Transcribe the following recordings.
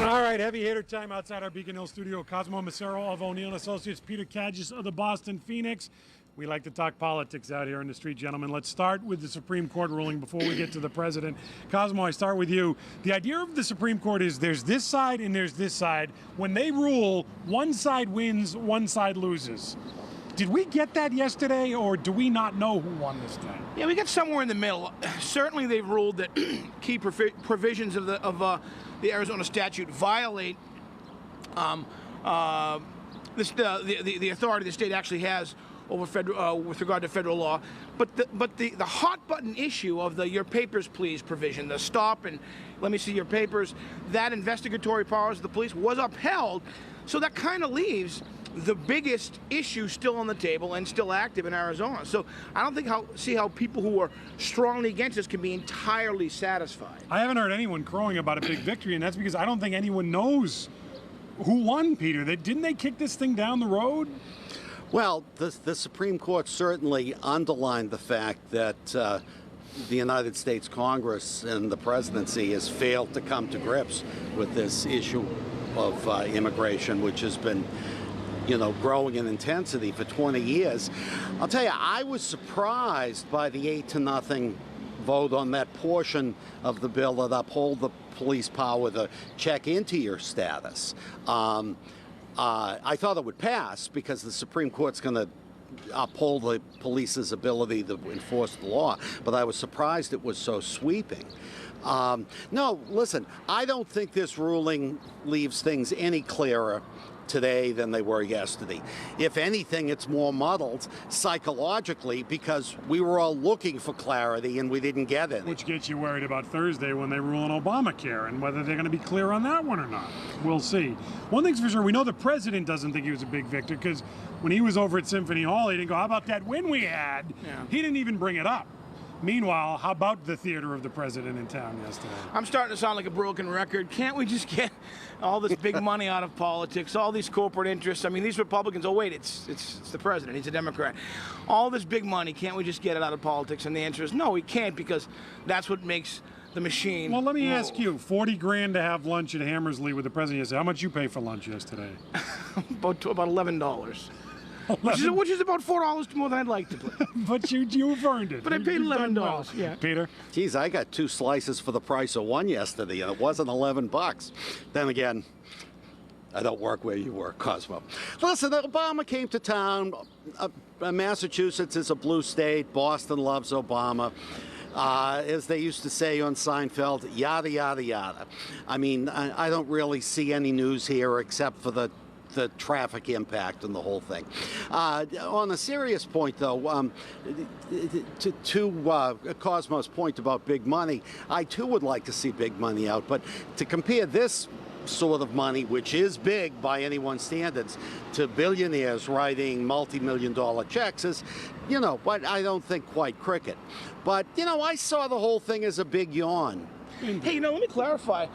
All right, heavy hitter time outside our Beacon Hill studio. Cosmo Macero of O'Neill & Associates, Peter Kagis of the Boston Phoenix. We like to talk politics out here in the street, gentlemen. Let's start with the Supreme Court ruling before we get to the president. Cosmo, I start with you. The idea of the Supreme Court is there's this side and there's this side. When they rule, one side wins, one side loses. Did we get that yesterday, or do we not know who won this time? Yeah, we got somewhere in the middle. Certainly, they've ruled that key provisions of the Arizona statute violate the authority the state actually has over federal with regard to federal law. But the hot button issue of the "your papers please" provision, the stop and let me see your papers, that investigatory powers of the police was upheld. So that kind of leaves the biggest issue still on the table and still active in Arizona. So I don't see how people who are strongly against this can be entirely satisfied. I haven't heard anyone crowing about a big victory, and that's because I don't think anyone knows who won, Peter. Didn't they kick this thing down the road? Well, the Supreme Court certainly underlined the fact that the United States Congress and the presidency has failed to come to grips with this issue of immigration, which has been, growing in intensity for 20 years. I'll tell you, I was surprised by the 8-0 vote on that portion of the bill that uphold the police power to check into your status. I thought it would pass because the Supreme Court's going to uphold the police's ability to enforce the law, but I was surprised it was so sweeping. No, listen, I don't think this ruling leaves things any clearer today than they were yesterday. If anything, it's more muddled psychologically because we were all looking for clarity and we didn't get it. Which gets you worried about Thursday when they rule on Obamacare and whether they're going to be clear on that one or not. We'll see. One thing's for sure, we know the president doesn't think he was a big victor because when he was over at Symphony Hall, he didn't go, how about that win we had? Yeah. He didn't even bring it up. Meanwhile, how about the theater of the president in town yesterday? I'm starting to sound like a broken record. Can't we just get all this big money out of politics, all these corporate interests? I mean, these Republicans, oh wait, it's the president, he's a Democrat. All this big money, can't we just get it out of politics? And the answer is no, we can't, because that's what makes the machine. Well, let me ask you, 40 grand to have lunch at Hammersley with the president yesterday. How much you pay for lunch yesterday? about $11. Which is about $4 more than I'd like to pay. But you've earned it. But I paid $11. Well. Yeah. Peter? Geez, I got 2 slices for the price of 1 yesterday, and it wasn't $11. Then again, I don't work where you work, Cosmo. Listen, Obama came to town. Massachusetts is a blue state. Boston loves Obama. As they used to say on Seinfeld, yada, yada, yada. I mean, I don't really see any news here except for the traffic impact and the whole thing. On a serious point, though, to Cosmo's point about big money, I too would like to see big money out, but to compare this sort of money, which is big by anyone's standards, to billionaires writing multi-million-dollar checks is, but I don't think quite cricket. But, I saw the whole thing as a big yawn. Hey, let me clarify.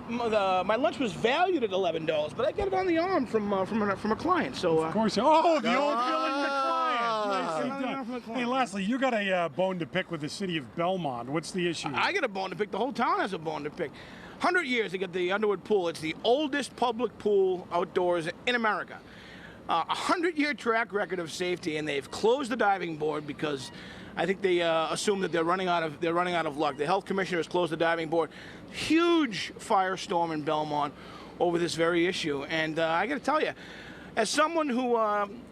My lunch was valued at $11, but I got it on the arm from a client. So of course, the old billing the client. Nice. Hey, lastly, you got a bone to pick with the city of Belmont. What's the issue? I got a bone to pick. The whole town has a bone to pick. 100 years they got the Underwood Pool. It's the oldest public pool outdoors in America. 100-year track record of safety, and they've closed the diving board because I think they assume that they're running out of luck. The health commissioner has closed the diving board. Huge firestorm in Belmont over this very issue, and I got to tell you, as someone who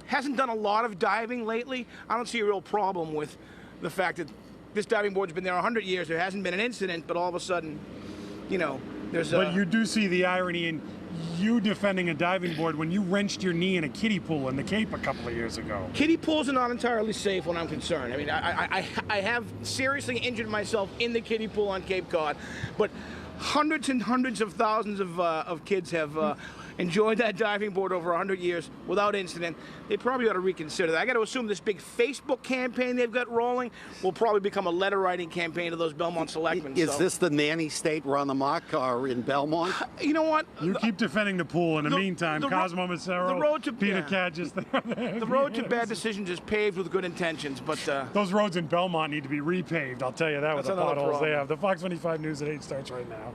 hasn't done a lot of diving lately, I don't see a real problem with the fact that this diving board's been there 100 years. There hasn't been an incident, but all of a sudden, there's a... But you do see the irony in you defending a diving board when you wrenched your knee in a kiddie pool in the Cape a couple of years ago. Kiddie pools are not entirely safe when I'm concerned. I mean, I have seriously injured myself in the kiddie pool on Cape Cod, but hundreds and hundreds of thousands of kids have enjoyed that diving board over 100 years without incident. They probably ought to reconsider that. I got to assume this big Facebook campaign they've got rolling will probably become a letter-writing campaign to those Belmont selectmen. Is this the nanny state run amok in Belmont? You know what? You keep defending the pool. In the meantime, Cosmo Macero, Peter Kagis. The road to bad decisions is paved with good intentions, but... those roads in Belmont need to be repaved, I'll tell you that, with the potholes they have. The Fox 25 News at 8 starts right now.